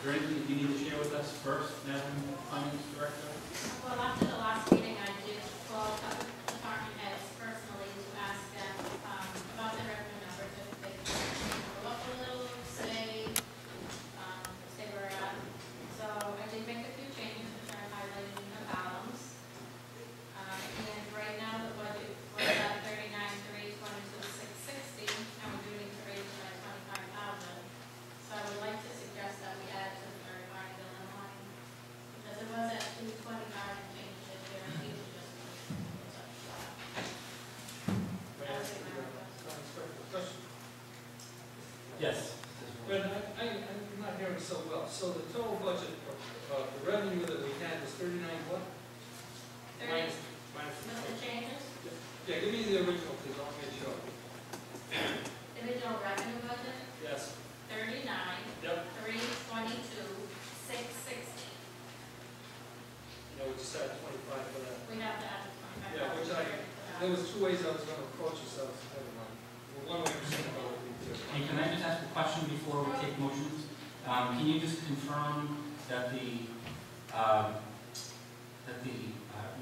there anything you need to share with us first, Madam Finance Director? Well, after the last meeting, I did call other department heads personally to ask them about their revenue numbers, if they could go up a little, stay where we're at. So I did make a few changes, which are highlighted in the columns. And right now, the budget was at 39,322,660, and we do need to raise it by 25,000. So I would like to suggest that we add to the third party billing line, because it was at 225 and change this year, and these are just that would be my request. Yes. But I'm not hearing so well. So the total budget of the revenue that we had was 39 what? 30, Minus with the changes, Yeah, give me the original, please. I'll make sure. original revenue budget, Yes. 39, Yep. 322, 660. Yeah, we just had 25 for that. We have to add the 25. Yeah, which there was two ways I was going to approach this. Never mind. Well, one way was about what we did. And can I just ask a question before we take motions? Can you just confirm that the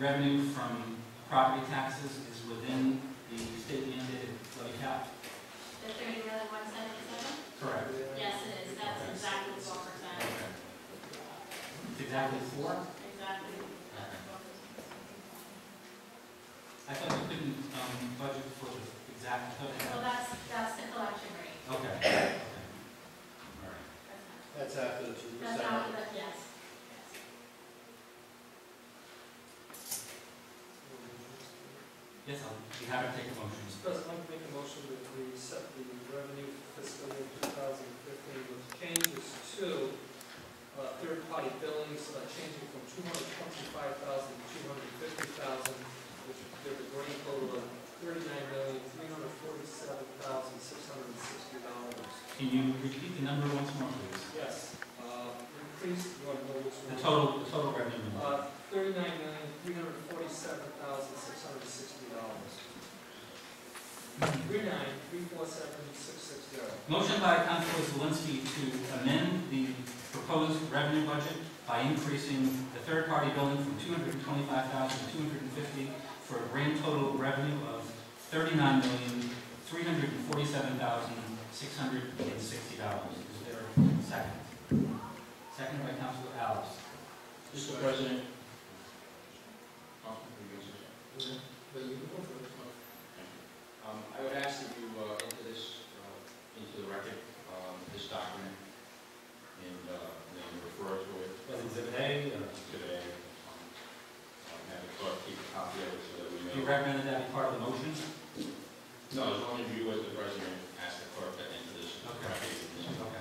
revenue from property taxes is within the state mandated levy cap? The 30,177? Correct. Yes, it is. That's exactly 4%. It's exactly 4? Exactly. That's 4%. I thought you couldn't budget for the exact. Well, that's the collection rate. Okay. Okay. All right. That's after the 2%. That's not, yes. Yes, I'll be happy to take a motion. Mr. President, I'd like to make a motion that we set the revenue for fiscal year 2015 with changes to third-party billings, changing from 225,000 to 250,000, which would give a grand total of $39,347,660. Can you repeat the number once more, please? Yes. Increase, you want to know which one? The total revenue number. $39,347,660. 39,347,660. Motion by Councilor Zawinski to amend the proposed revenue budget by increasing the third-party billing from $225,000 to $250,000 for a grand total revenue of $39,347,660. Is there a second? Second by Councilor Alice. Mr. President. I would ask that you enter this into the record, this document, and then refer to it. Was it Exhibit A? Today. Have the clerk keep a copy of it so that we know. Do you recommend that be part of the motion? No, as long as you, as the president, ask the clerk to enter this. Okay. Okay.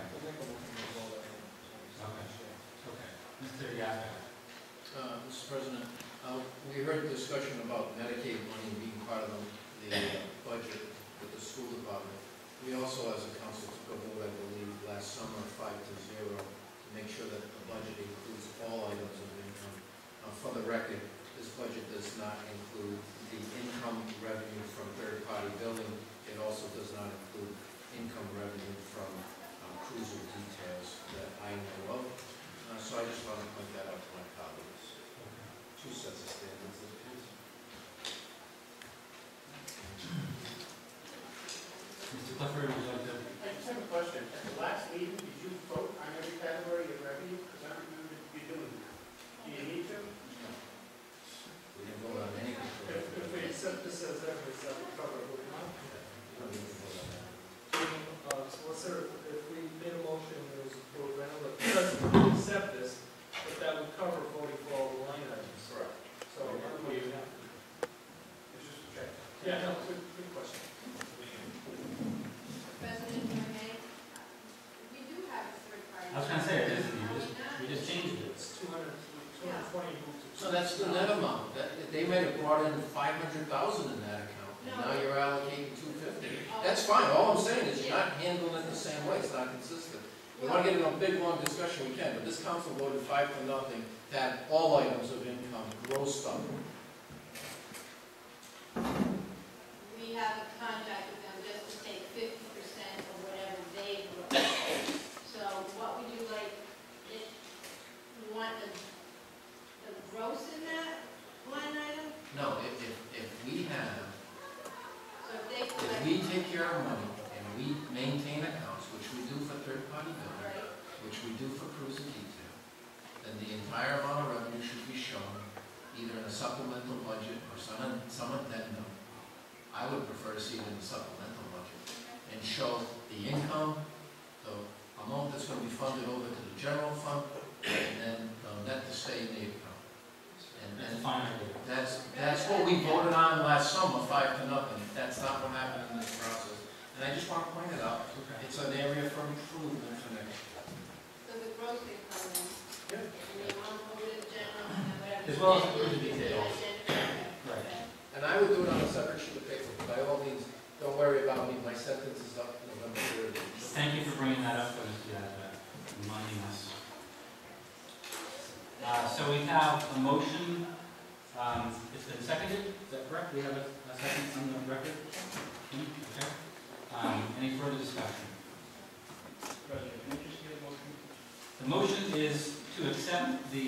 Okay. Mr. Yazbek. Mr. President, we heard a discussion about Medicaid money being part of the budget with the school department. We also, as a council, took a vote, I believe, last summer, 5-0, to make sure that the budget includes all items of income. For the record, this budget does not include the income revenue from third-party billing. It also does not include income revenue from cruiser details that I know of. So I just want to point that out to my colleagues. Two sets of standards. Mr. Clifford, would you like to? I just have a question. At the last meeting, did you vote on every category of revenue? Because I don't remember you doing that. Do you need to? No. We didn't vote on anything. If we accept this as evidence, that would cover it. We don't need to vote on that. So let's say if we made a motion, it was approved, I know the president accept this, but that would cover voting for all the line items. Correct. So I don't know you have to. It's just a check. Yeah, no, good question. President, if I may, we do have a third party. I was going to say, it is, we just changed it. It's 220 moved to. So that's the net amount. They might have brought in 500,000 in that account, and now you're allocating 250. That's fine. All I'm saying is you're not handling it the same way. It's not consistent. We want to get in a big, long discussion, we can, but this council voted 5-0 to have all items of income grossed up. We have a contract with them just to take 50% of whatever they grow. So what we do, like, want the gross in that line item? No, if we have, So if they if collect, we take care of money and we maintain accounts, which we do for third-party billing, right, which we do for cruise and detail, then the entire amount of revenue should be shown either in a supplemental budget or some addendum. I would prefer to see it in the supplemental budget and show the income, the amount that's going to be funded over to the general fund, and then net to stay in the account. And Fine. that's what we voted on last summer, 5-0. That's not what happened in this process. And I just want to point it out. It's an area for improvement for next year. so the gross income then? Yeah. And the amount over the general and whatever. As well as the cruise and detail. Identify. Right. And I would do it on a separate sheet of paper. By all means, don't worry about me. My sentence is up November 3rd. Thank you for bringing that up, Mr. Yazbek, reminding us. So we have a motion, it's been seconded, is that correct? We have a second on the record? Okay. Any further discussion? President, can I just get a motion? The motion is to accept the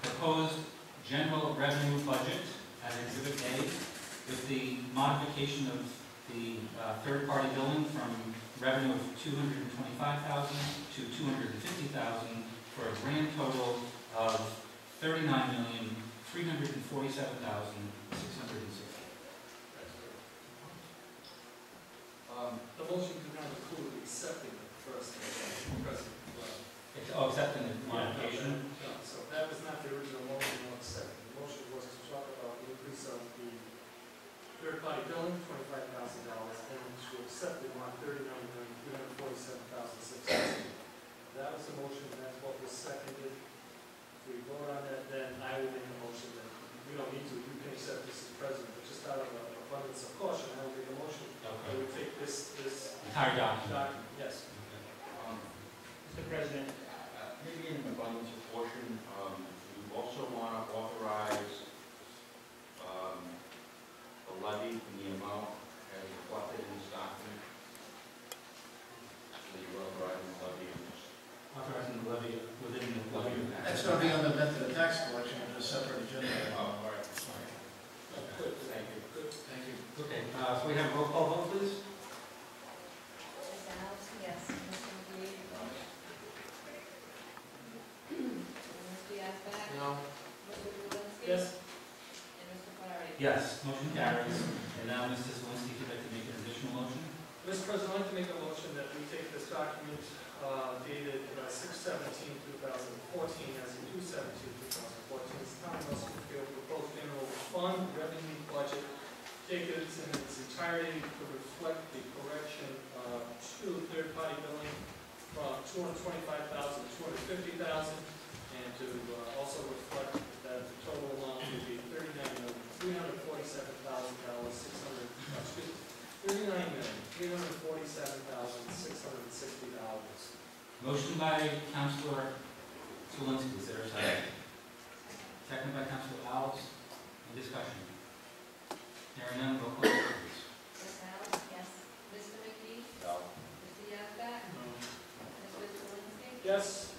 proposed general revenue budget as Exhibit A with the modification of the third-party billing from revenue of $225,000 to $250,000 for a grand total of $39,347,660. The motion did not include accepting it first, because, Accepting the modification. no, so that was not the original motion, no accepting. The motion was to talk about the increase of the third-party billing, $25,000, and to accept the amount $39,347,660. That was the motion, and that's what was seconded. If we vote on that, then I will make a motion that we don't need to, you can accept this as president, but just out of an abundance of caution, I will make a motion that Okay. we take this Entire document. document, yes. Mr. President, maybe in an abundance of caution, you also want to authorize the levy for the amount as reflected in this document. So you're authorizing the levy in this. Authorizing the levy within the levy. That's going to be on the method of tax collection in a separate agenda. All right. Good, Thank you. good. Thank you. Okay, so we have a roll call vote, please? Ms. Alves? Yes. Mr. McGee? Mr. Yazbek? No. Mr. Rulinski? Yes, And Mr. Clardy? Yes, motion carries. And now, Mr. Zelinski, if you'd like to make an additional motion? Mr. President, I'd like to make a motion that we take this document dated 6/17/2014 as in 2/17/2014. It's Town of Smithfield proposed general fund revenue budget, take it in its entirety to reflect the correction to third-party billing from $225,000 to $250,000, and to also reflect that the total amount would be $39,347,660. Motion by Councilor Zelinski, is there a second? Second by Councilor Alves. Any discussion? Hearing none, roll call vote, please. Ms. Alves? Yes. Mr. McGee? No. Mr. Yazbek? Mr. Zelinski? Yes.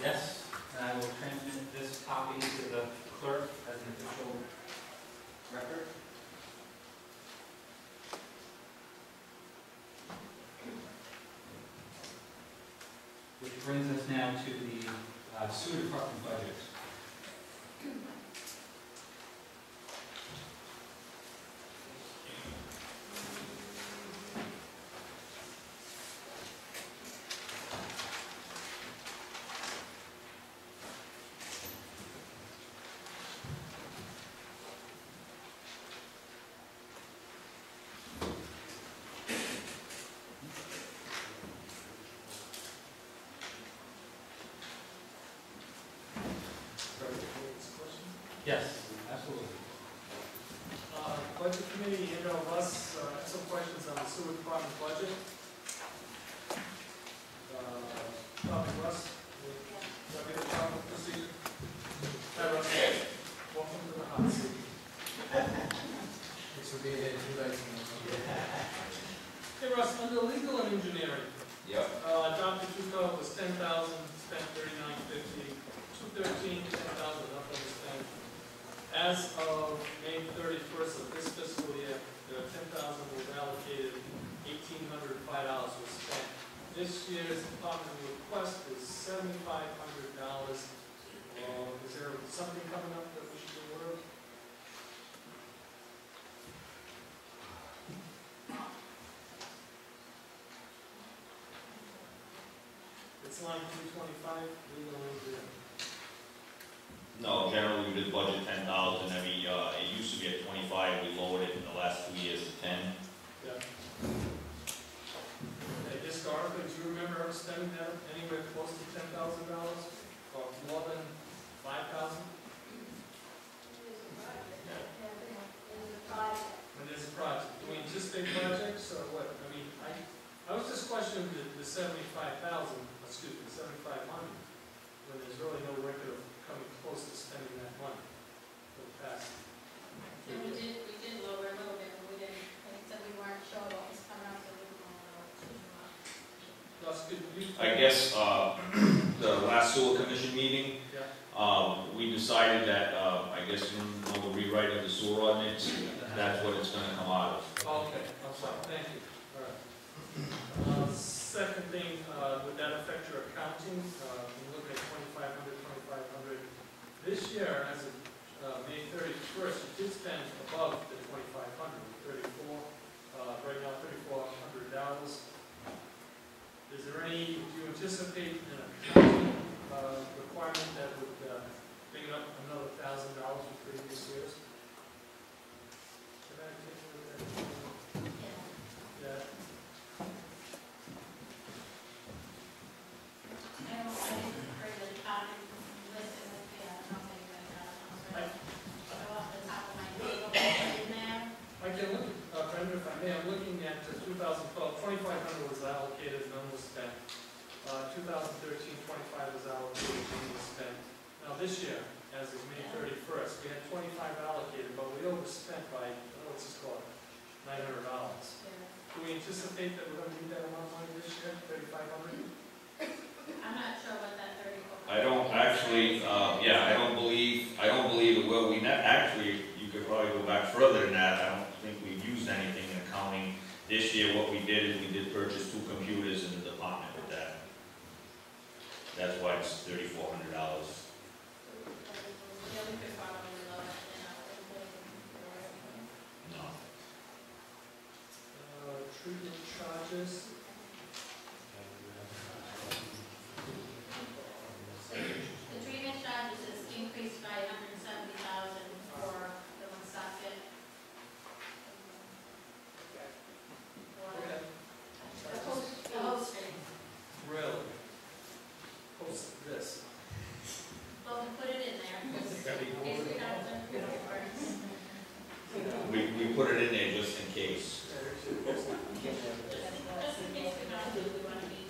Yes, and I will transmit this copy to the clerk as an official record. Which brings us now to the sewer department budget. Yes, absolutely. Budget committee, you know, Russ, had some questions on the sewer department budget. Russ, want to get a proper procedure? Hi, Russ. Welcome to the hot seat. Thanks for being here. You guys Hey, Russ, under legal and engineering, Yep. Dr. Tuco was $10,000, spent $39.50. 2/3 This year's department request is $7,500. Is there something coming up that we should be aware of? It's line 325, legal engineering. No, generally we did budget 10,000 every, it used to be at 25, we lowered it in the last 2 years to 10. Yeah. Historically, do you remember ever spending that anywhere close to $10,000 or more than 5,000? When there's a project, do we anticipate projects or what? I mean, I was just questioning the 75,000, excuse me, 7,500, when there's really no record of coming close to spending that money for the past. And we did lower a little bit, but we didn't, like I said, we weren't sure what was coming up, so we didn't lower too much. Gus, could you? I guess, the last sewer commission meeting, Yeah. we decided that, I guess, you know, the rewrite of the sewer ordinance, that's what it's gonna come out of. Okay, I'm sorry, thank you. All right. Second thing, would that affect your accounting? We're looking at 2,500. This year, as of May 31st, you did spend above the 2,500, 34, right now $3,400. Is there any, do you anticipate an accounting requirement that would bring up another $1,000 from previous years? Can I take a look at that? Yeah. I don't bring the department list in with me, I don't think right now, I'm sorry. Go off the top of my head, what was in there? I can look, Brenda, if I may, I'm looking at 2012, 2,500 was allocated, none was spent. 2013, 25 was allocated, none was spent. Now this year, as of May 31st, we had 25 allocated, but we overspent by, what's this called, $900. Do we anticipate that we're going to need that amount of money this year, 3,500? I'm not sure what that 34. I don't actually, I don't believe it will. Actually, you could probably go back further than that. I don't think we've used anything in accounting. This year, what we did is we did purchase 2 computers in the department with that. That's why it's $3,400. Yeah, we could probably lower it in our. No. Treatment charges. The treatment charges is increased by 170,000 for the one socket. Okay. The host fee. Really? Post this. Well, we put it in there, because in case we have to, you know, works. We put it in there just in case. Just in case we have to, we want to be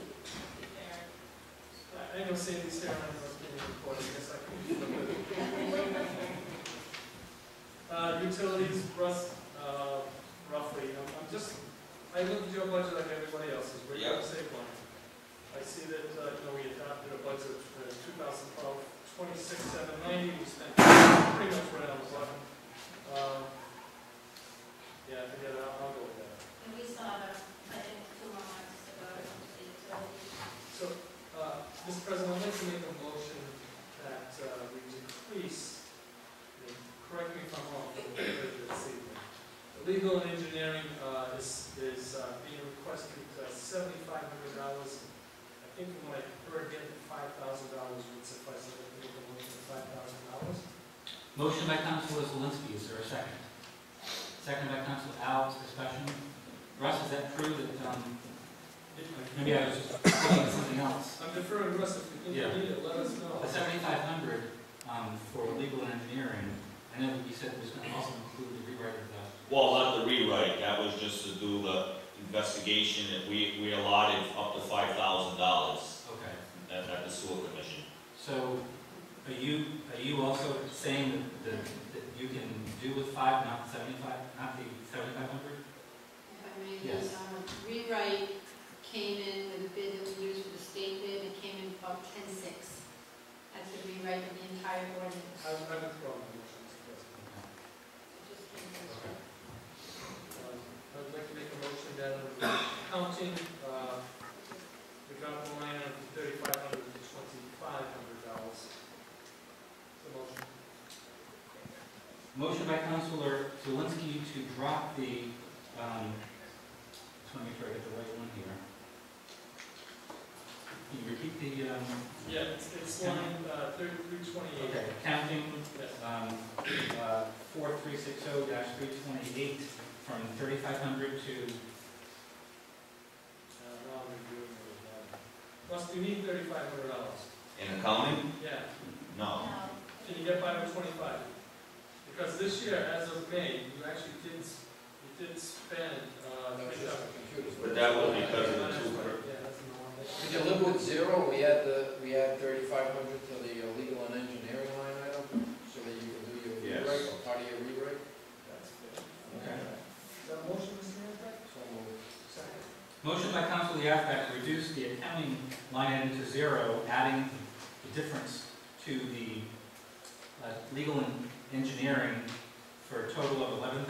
prepared. I know Sandy's here, and I was getting recorded, I guess I can. Utilities, Russ, roughly, I look at your budget like everybody else's, we're going to save money. I see that, we adopted a budget of 2012, 26,790, we spent pretty much right on the button. Yeah, forget it, I'll go with that. And we still have, I think, 2 more months to go to the utilities. So, Mr. President, I'd like to make a motion that we decrease, correct me if I'm wrong, this evening. The legal and engineering is being requested $7,500. I think from what I heard, getting $5,000 would suffice. I'd like to make a motion of $5,000. Motion by Councilor Zelinski, is there a second? Second by Councilor Al, discussion. Russ, is that true that, maybe I was just looking at something else? I'm deferring to Russ, if you think you need it, let us know. The 7,500 for legal and engineering, I know that you said it was going to also include the rewrite of the. Well, not the rewrite, that was just to do the investigation, that we allotted up to $5,000 Okay. at the sewer commission. So, are you also saying that you can do with 5, not 75, not the 7,500? If I may, Yes. the rewrite came in with a bid that we used for the state bid, it came in about 10.6. That's the rewrite of the entire ordinance. I would throw my motion, Mr. President. It just came from the state. I would like to make a motion that under accounting, drop the line item from $3,500 to $2,500. So motion. Motion by Councilor Zawinski to drop the, just want to make sure I get the right one here. Can you repeat the, Yeah, it's line 328. okay, accounting, Yes. 4360-328 from 3,500 to, Now I'm reviewing it. Plus, you need $3,500. In accounting? Yeah. No. Can you get by with 25? Because this year, as of May, you actually did spend, That was just for computers. But that was because of the two. Yeah, that's the one. Could you live with zero? We add 3,500 to the legal and engineering line item, so that you can do your Yes. rewrite, or part of your rewrite? That's fair. okay. Is that a motion, Mr. Yantak? So moved. Second. Motion by Councilor Yaphet to reduce the accounting line item to zero, adding the difference to the legal and engineering for a total of $11,000.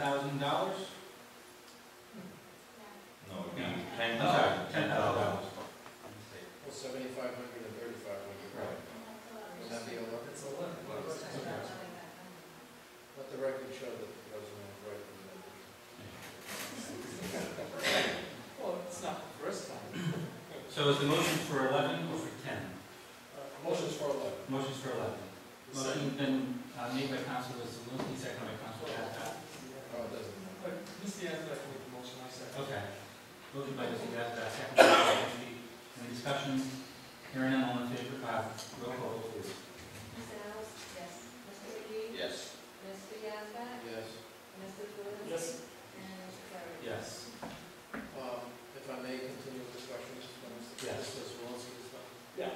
No, it'd be I'm sorry, $10,000. $10,000. Well, 7,500 and 3,500. Right. Would that be a lot? It's 11. Let the record show that the president was right. Well, it's not the first time. So is the motion for 11 or for 10? Motion's for 11. Motion's for 11. Motion's been made by Councilor Zawinski, seconded by Councilor Yaphet. Oh, it doesn't matter. But Mr. Yantak can make the motion, I second. Okay. Motion by Mr. Yaphet, seconded by Mr. Zawinski. Any discussion? Hearing none, all in favor, roll call, vote, please. Ms. Alves? Yes. Mr. McGee? Yes. Mr. Yazbek? Yes. Mr. Lewis? Yes. And Mr. Perry? Yes. If I may continue with the questions from Mr. Yes. Zawinski as well. Yeah.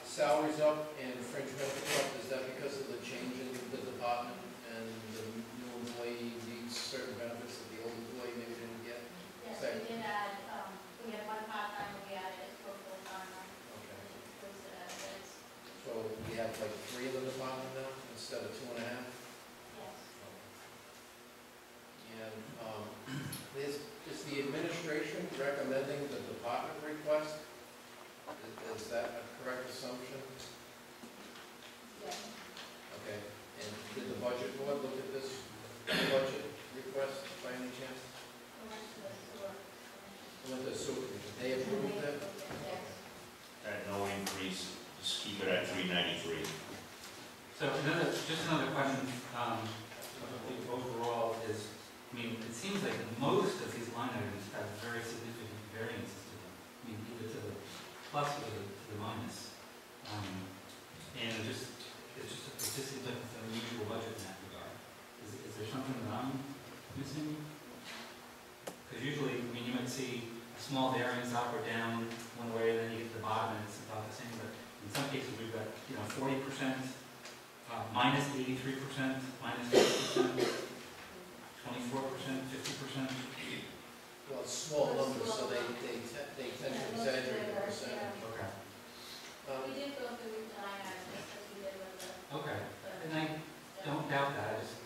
Salaries up and fringe benefits up, is that because of the change in the department and the new employee needs certain benefits that the old employee maybe didn't get? Yes, we did add, we had one part-time, we added it to a full-timer, Okay. which was the benefits. So we have like 3 in the department now instead of 2.5? Yes. And is the administration recommending the department request? Is that a correct assumption? Yes. Okay. And did the budget board look at this budget request by any chance? We went to the sewer. Went to the supervision, they approved it? Yes. At no increase, just keep it at 393. So just another question, I think overall is, I mean, it seems like most of these line items have very significant variances to them. I mean, either to the plus or to the minus. And it just seems like it's an unusual budget in that regard. Is there something that I'm missing? Because usually, I mean, you might see a small variance up or down one way, and then you get to the bottom and it's about the same, but in some cases, we've got, 40%, minus 83%, minus 50%, 24%, 50%. Well, it's small numbers, so they tend to exaggerate the percentage. Okay. We did go through the line items, just as we did with the. Okay, and I don't doubt that, I just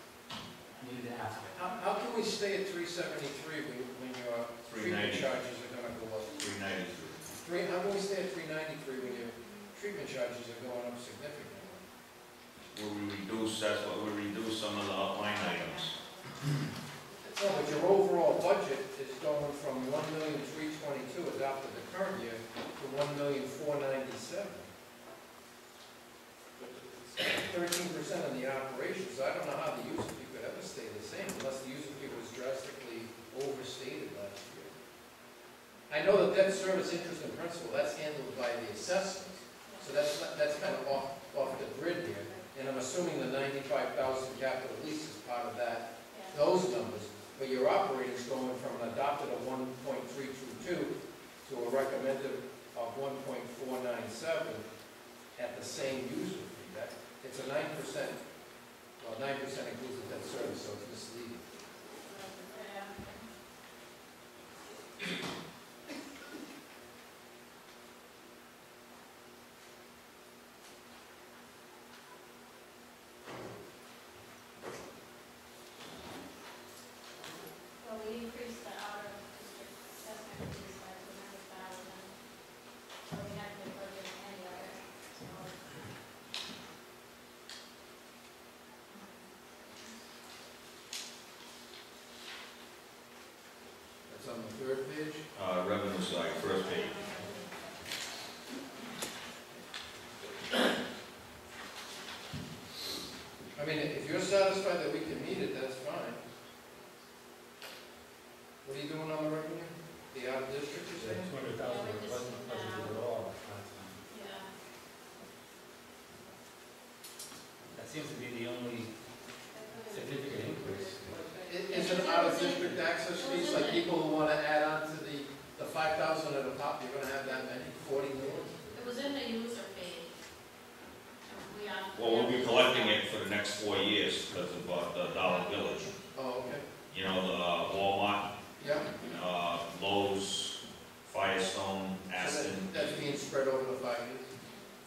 needed to ask. How can we stay at 373 when your treatment 390. charges are gonna go up? 393. How can we stay at 393 when your treatment charges are going up significantly? Where we reduce, that's what we reduce some of the line items. No, but your overall budget is going from 1,322,000 adopted the current year to 1,497,000. 13% on the operations, so I don't know how the user fee could ever stay the same unless the user fee was drastically overstated last year. I know that debt service interest and principal, that's handled by the assessment, so that's kind of off the grid here. And I'm assuming the 95,000 capital lease is part of that, those numbers. But your operating's going from an adopted of 1.322 to a recommended of 1.497 at the same user fee. It's a 9%, well, 9% includes the debt service, so it's misleading. Well, we increased the out of district assessment fees by 200,000. on the third page. Revenue side, first page. I mean, if you're satisfied that we can meet it, that's fine. What are you doing on the revenue? The out of district, you saying? 200,000 wasn't budgeted at all last time. Yeah. That seems to be the only significant increase. Is it out of district access fees, like people who wanna add on to the 5,000 at the top, you're gonna have that many, 40 more? It was in the user fee. We are. Well, we'll be collecting it for the next 4 years because of the Dollar Village. Oh, okay, You know, the Walmart, yeah. Lowe's, Firestone, So Aston, that's being spread over the 5 years?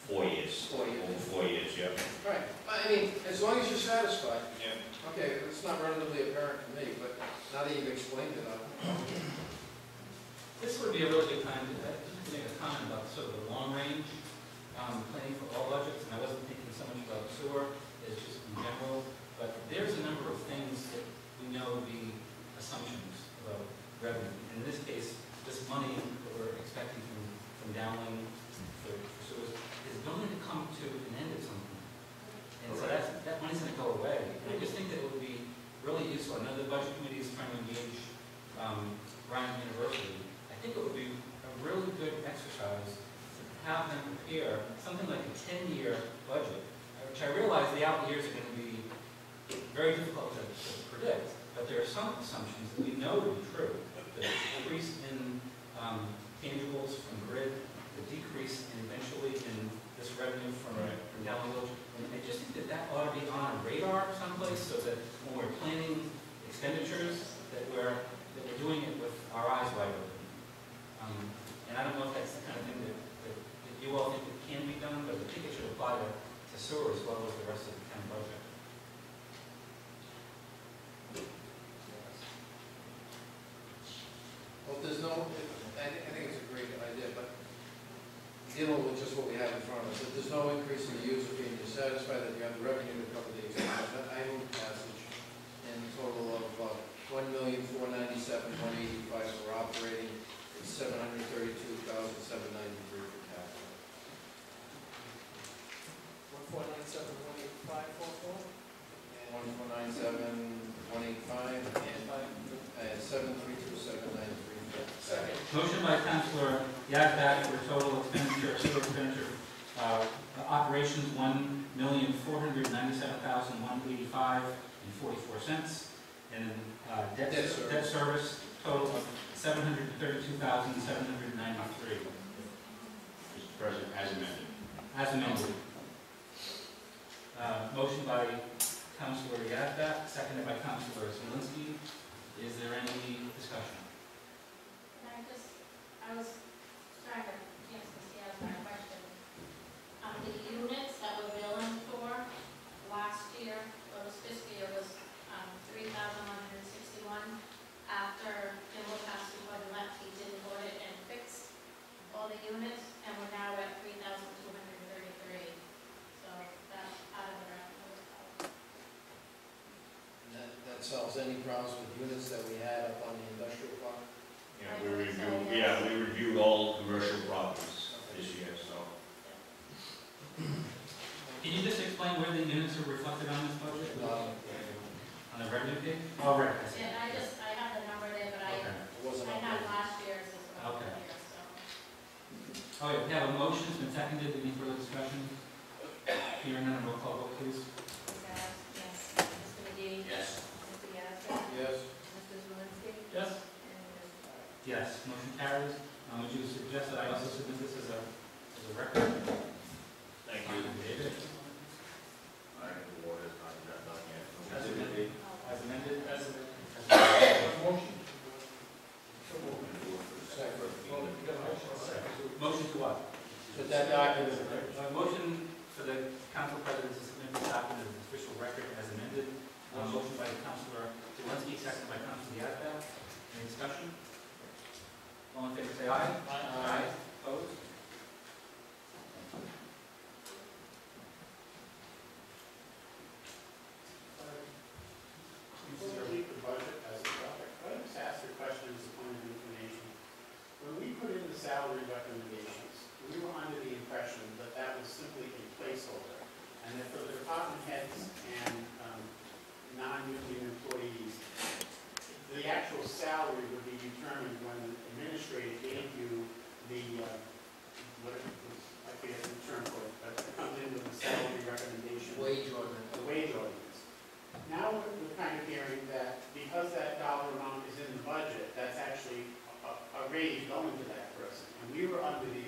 4 years. 4 years. Over 4 years, yeah. Right, I mean, as long as you're satisfied. Yeah. Okay, it's not readily apparent to me, but now that you've explained it, This would be a really good time to make a comment about sort of the long range planning for all budgets, and I wasn't thinking so much about sewer, it's just in general, but there's a number of things that we know would be assumptions about revenue. And in this case, this money that we're expecting from downlink for sewers is going to come to an end at some point. And so that money's going to go away. And I just think that it would be really useful. I know the budget committee is trying to engage Ryan University. I think it would be a really good exercise to have them prepare something like a 10-year budget, which I realize the out years are going to be very difficult to predict, but there are some assumptions that we know to be true. The increase in tangibles from grid, the decrease eventually in this revenue from download. And I just think that ought to be on a radar someplace so that when we're planning expenditures, that we're doing it with our eyes wide open. And I don't know if that's the kind of thing that you all think that can be done, but I think it should apply to sewer as well as the rest of the town budget. well, there's no, I think it's a great idea, but dealing with just what we have in front of us, if there's no increase in the user fee and you're satisfied that you have the revenue to cover the expenses, I move passage in a total of $1,497,185 for operating and $732,793 for capital. 1,497,185,44. 1,497,185 and $732,793. Second. Motion by Councilor Yazbek for total expenditure, sewer expenditure, operations $1,497,185.44, and debt service total of $732,793. Mr. President, as amended. As amended. Motion by Councilor Yazbek, seconded by Councilor Zelinski. Is there any discussion? I was trying to answer my question. The units that we're billing for last year, or this fiscal year, was 3,161. After Jim passed before he left, he did order it and fix all the units, and we're now at 3,233. So that's out of the revenue. And that solves any problems with units that we had up on the industrial park? Yeah, we reviewed all commercial properties this year, so. Can you just explain where the units are reflected on this budget? On the revenue page? Oh, right. I see. And I have the number there, but Okay. It wasn't I up have there. last year's as well. Okay. Here, so. Oh, yeah, we have a motion, it's been seconded, any further discussion? Hearing none, roll call vote, please. Yes. Mr. McGee? Yes. Mr. Yazdi? Yes. Mr. Zelinski? Yes. And Ms. Park. Yes, motion carries. Would you suggest that I also submit this as a record? Thank you. David? I think the water is not done yet. As amended? As amended? As amended. Motion. Motion to what? But that document, Motion for the council president to submit this document as an official record as amended. Motion by Councilor Zelinski, second by Councilor Yazbek. Any discussion? All in favor, say aye. Aye. Opposed? Before we leave the budget as a topic, I just asked the questions on recommendations. We were under the impression that that was simply a placeholder, and that for the department heads and non-union employees, the actual salary would be determined when the administrator gave you the, I forget the term for it, but it comes in with the salary recommendation. Wage ordinance. The wage ordinance. Now we're kind of hearing that because that dollar amount is in the budget, that's actually a raise going to that person. And we were under the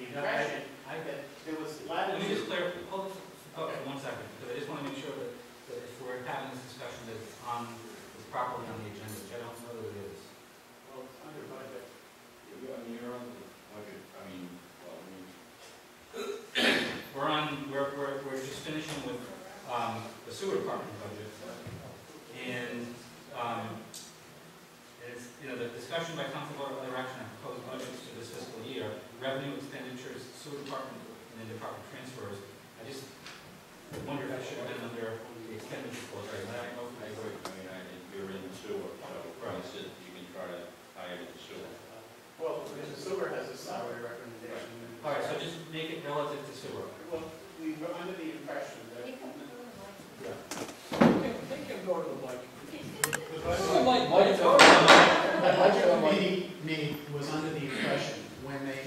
impression that there was Let me just latitude. clarify, hold for 1 second, because I just want to make sure that if we're having this discussion, that it's properly on the agenda, which I don't know that it is. Well, it's under budget. You're on the budget, We're just finishing with the sewer department budget, and it's, the discussion by council vote of other action on proposed budgets for this fiscal year, revenue expenditures, sewer department, and then department transfers. I just wonder if I should have been under the expenditure clause, right? I don't know if I agree, you're in the sewer, so Right. you can try to hire the sewer. Well, the sewer has a salary recommendation. All right, so just make it relative to sewer. Well, we were under the impression that. They can go to the mic. The budget committee was under the impression, when they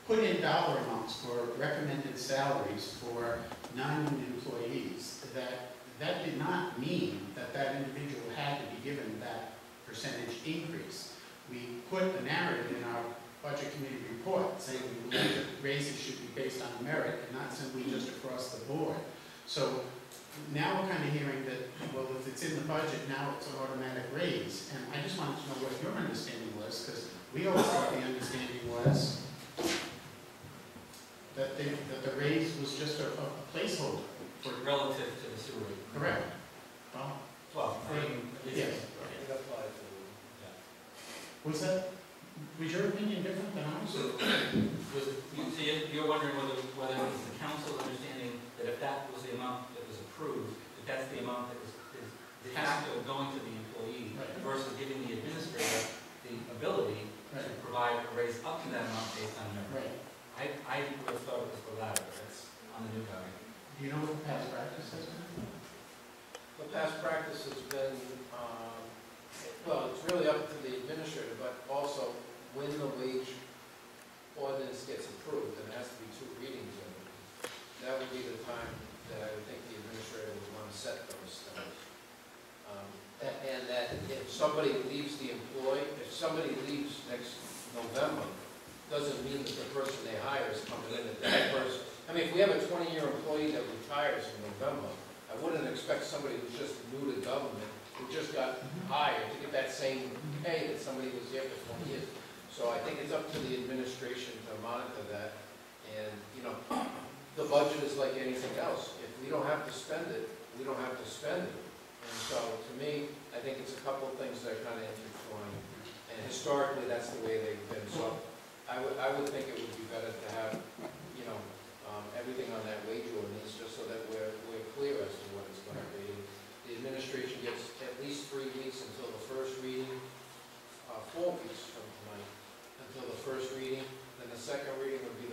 put in dollar amounts for recommended salaries for non-union employees, that did not mean that that individual had to be given that percentage increase. We put a narrative in our budget committee report saying we believe that raises should be based on merit and not simply just across the board. So now we're kind of hearing that, well, if it's in the budget, now it's an automatic raise. And I just wanted to know what your understanding was, because we always thought the understanding was that the raise was just a placeholder. For relative to the sewer. Correct. Well, I mean, Yes. Was your opinion different than ours? So you're wondering whether it was the council's understanding that if that was the amount that was approved, that that's the amount that is de facto going to the employee Right. versus giving the administrator the ability to Right. provide a raise up to that amount based on merit. Right. I would have thought it was the latter, but that's on the new guy. Do you know what the past practice has been? The past practice has been, well, it's really up to the administrator, but also when the wage ordinance gets approved, and there has to be 2 readings of it, that would be the time that I would think the administrator would want to set those things. And that if somebody leaves the if somebody leaves next November, doesn't mean that the person they hire is coming in at that person. I mean, if we have a 20-year employee that retires in November, I wouldn't expect somebody who's just new to government, who just got hired, to get that same pay that somebody who was here for 20 years. So I think it's up to the administration to monitor that. And, the budget is like anything else. If we don't have to spend it, we don't have to spend it. And so, to me, I think it's a couple of things that are kind of intertwined. And historically, that's the way they've been. So I would think it would be better to have, everything on that wage ordinance, just so that we're clear as to what it's going to be. The administration gets at least 3 weeks until the first reading, 4 weeks from tonight until the first reading. Then the second reading would be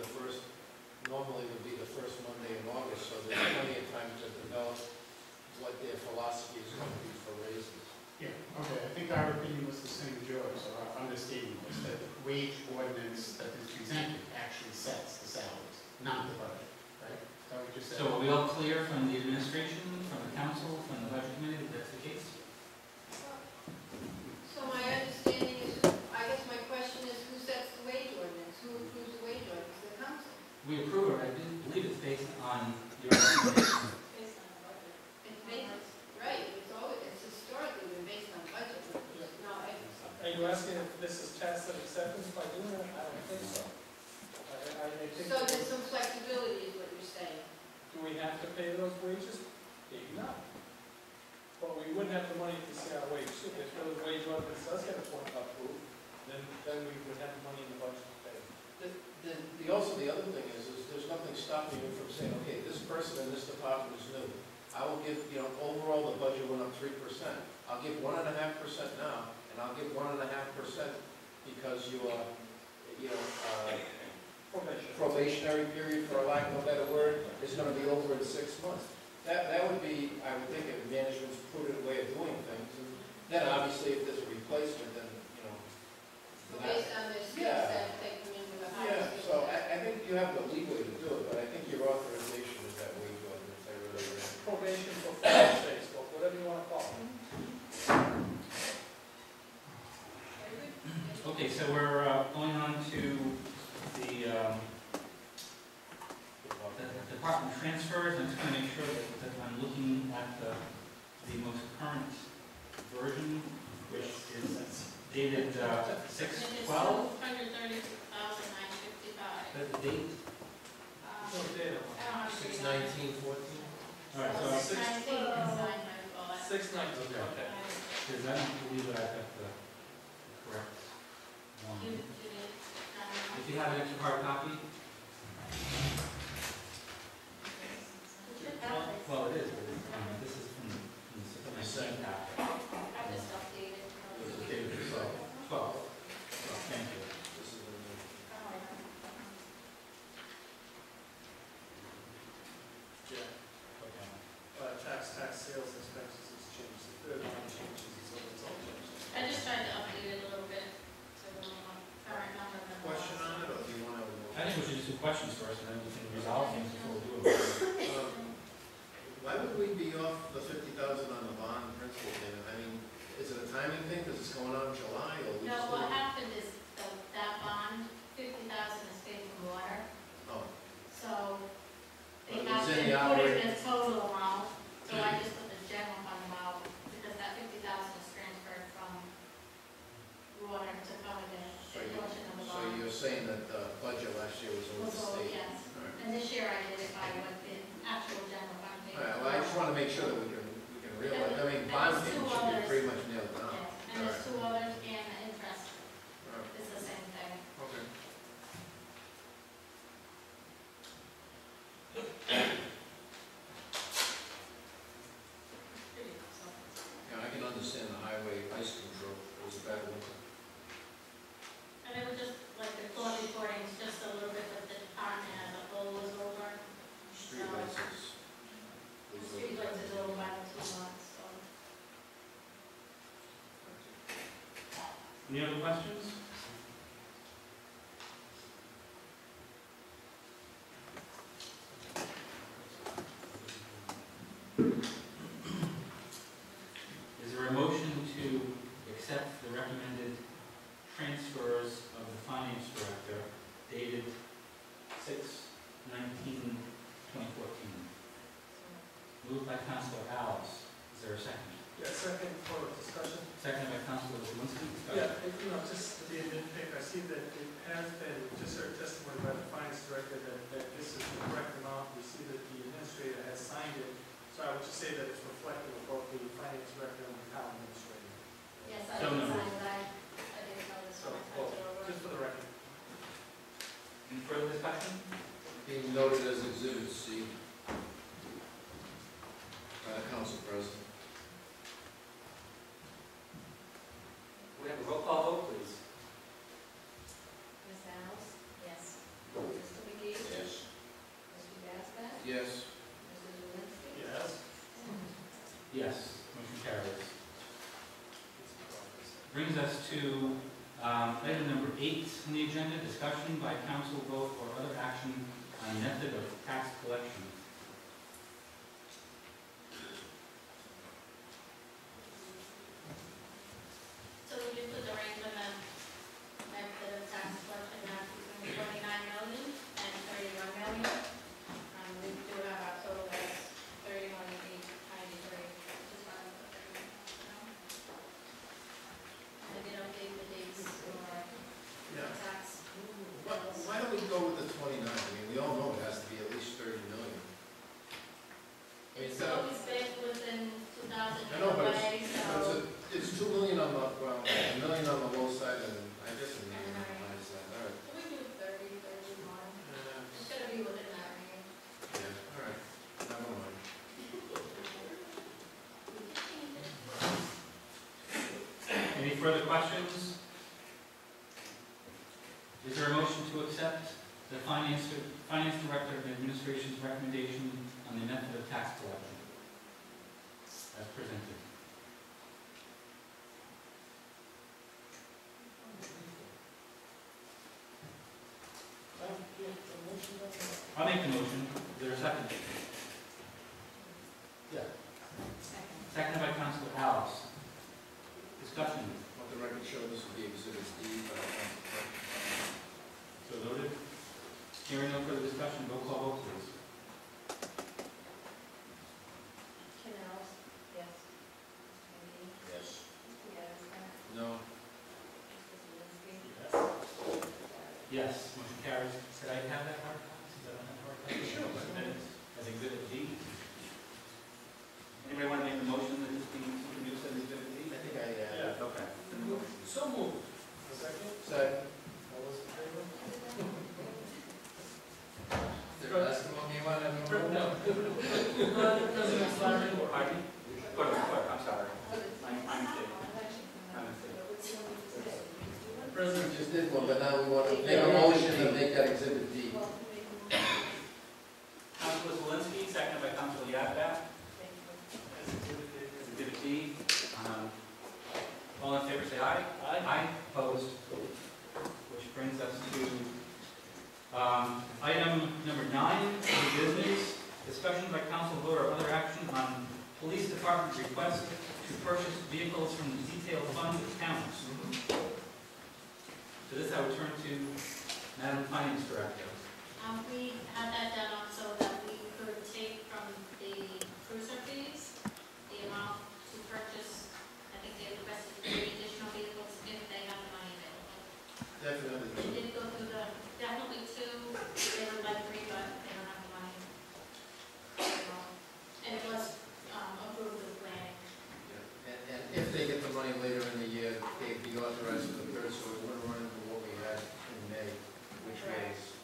normally would be the first Monday in August, so there's plenty of time to develop what their philosophy is going to be for raises. Yeah, okay, I think our opinion was the same as yours, or our understanding was that the wage ordinance that is presented actually sets the salaries, not the budget, right? Is that what you said? So are we all clear from the administration, from the council, from the budget committee that that's the case? So my understanding is, I guess my question is, who sets the wage ordinance? Who approves the wage ordinance? The council. We approve it, I believe it's based on your recommendation. Based on the budget. It's based, right, it's historically been based on budget. No, Are you asking if this is tacit acceptance by doing it? I don't think so. I think. so there's some flexibility is what you're saying. Do we have to pay those wages? Maybe not. But we wouldn't have the money to see our wage. If the wage ordinance does get approved, then we would have the money in the budget to pay. Also, the other thing is there's nothing stopping you from saying, okay, this person in this department is new. I will give, overall the budget went up 3%. I'll give 1.5% now, and I'll give 1.5% because you are, probationary period, for lack of a better word, is gonna be over in 6 months. That would be, I would think, if management's prudent way of doing things, and then obviously if there's a replacement, then, you know. then that- Based on their skill Yeah. set, they come in with a higher Yeah, skill so set. I think you have the leeway to do it, but I think your authorization is that wage ordinance, I really agree. Probation for fair's sake, or whatever you wanna call it. Very good. Okay, so we're going on to the department transfers. I'm just going to make sure that I'm looking at the most current version, which is dated 6/12. $232,955. That's the date. No data. I don't have to read 6/19/14? All right, so Six- 19 is signed by Paulette. 6/19, Okay. okay. because I don't believe that I've got the correct one. You did, If you have an extra hard copy, well, it is, but this is from my second packet. I just updated. It was dated the 12th. 12. Thank you. This is the new. Yeah. Okay. Tax sales expenses has changed, the third line changes, so it's all changed. I just tried to update it a little bit to the current number. than it Question was. on it, or do you want to? I think we should just do questions first, and then we can resolve things before we do it. Why would we be off the 50,000 on the bond principal payment? I mean, is it a timing thing, because it's going on in July, or we No, just? what happened is that bond, 50,000 is paid from water, Oh, so they But have it's in to the put it operating- in a total amount, so I just put the general fund amount, because that 50,000 is transferred from water to cover the portion of the so bond. you're saying that the budget last year was over the Was all, state? yes, All right. and this year I did it by what the actual general fund All paid. right, well, I just want to make sure that we can realize, I mean, And bond there's two payment should be others. pretty much nailed down. Yes, and there's two others, and the interest All right, is the same thing. okay. Pretty self-explanatory. Yeah, I can understand the highway ice control, it was a bad winter. And it was just, like, the court reporting is just a little bit of the department as a whole was over. Street lights is. The street lights is over by the 2 months, so. Any other questions? Is there a motion to accept the recommended transfers of the finance director dated 6/19/2014? Moved by Councilor Alves. Is there a second? Yeah, second for discussion. Second by Councilor Zawinski. Yeah, just to be a nitpick, I see that it has been, just heard testimony by the finance director that this is the correct amount. We see that the administrator has signed it, so I would just say that it's reflective of both the finance director and the town administrator. Yes, I So didn't moved. sign it, I didn't know this So, one, I well, typed it over. just for the record. Any further discussion? Being noted as Exhibit C by the council president. We have a roll call vote, please. Ms. Alves? Yes. Mr. McGee? Yes. Mr. Gasper? Yes. Mr. Zawinski? Yes. Yes, motion carries. Brings us to item number 8 on the agenda, discussion by council vote or other action on method of tax collection. So we just put the range on the method of tax collection now between 29 million and 31 million. We do have our total as 31,893, which is why we put 31. I did update the dates for Yeah. tax. Why don't we go with the 29? I mean, we all know it has to be at least 30 million. I mean, It's that- always been within 2,000 I know, but anyway, so. it's 2 million on the, well, a million on the low side, and I guess a million on the high side. All right. We do 30, 31. It's gonna be within that range. Yeah, all right. Never mind. Any further questions? Is there a motion to accept the finance director and administration's recommendation on the method of tax collection as presented. I'll make the motion. Is there a second? Yeah. Seconded by Councilor Alice. Discussion. Let the record show this will be exhibit D, but I can't. So noted. Hearing no further discussion, roll call vote, please. Canals, yes. Yes. Yes. No. Yes, motion carries. Could I have that hard copy? Is that on that hard copy? Sure. As exhibit D. Anybody want to make the motion that this be introduced as exhibit D? I think I, Okay. So moved. A second? Second. All those in favor? Is there testimony you want to move? No. President Slavin. Pardon? I'm sorry. I'm mistaken. I'm mistaken. President just did one, but now we want to make a motion to make that exhibit D. Councilor Zelinski, seconded by Councilor Yazbat. Exhibit D. All in favor, say aye. Aye. Opposed? Which brings us to item number 9, new business. Discussion by council vote or other action on police department request to purchase vehicles from the detail fund accounts. For this, I would turn to Madam Finance Director. We had that done so that we could take from the cruiser fees, the amount to purchase, I think they requested 3 additional vehicles if they have the money available. Definitely. They did go through definitely 2, they would like 3, but they don't have the money. And it was approved with planning. And if they get the money later in the year, they'd be authorized for the third, so it wouldn't run into what we had in May, which was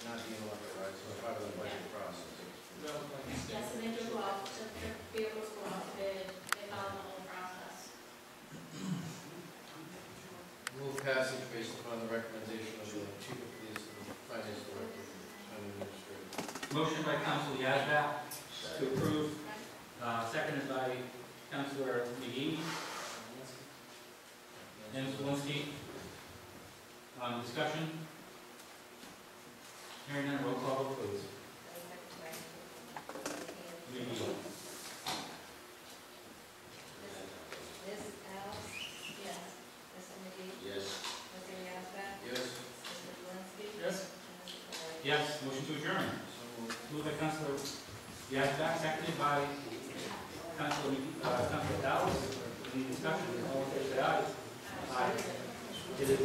not being authorized, so part of the budget process. Yes, and they do go out, the vehicles go out to bid, they follow the whole process. Move passage based upon the recommendation of the chief of police and the finance director and administrator. Motion by Councilor Yazbat to approve, seconded by Councilor McGee and Zelinski. Discussion? Hearing none, roll call vote, please. McGee. Ms. Alice? Yes. Mr. McGee? Yes. Mr. Yazbat? Yes. Mr. Zelinski? Yes. And Mr. Perry? Yes, motion to adjourn. So moved. Moved by Councilor Yazbat, seconded by Councilor Dallas. Any discussion? All in favor, say aye. Aye. It is,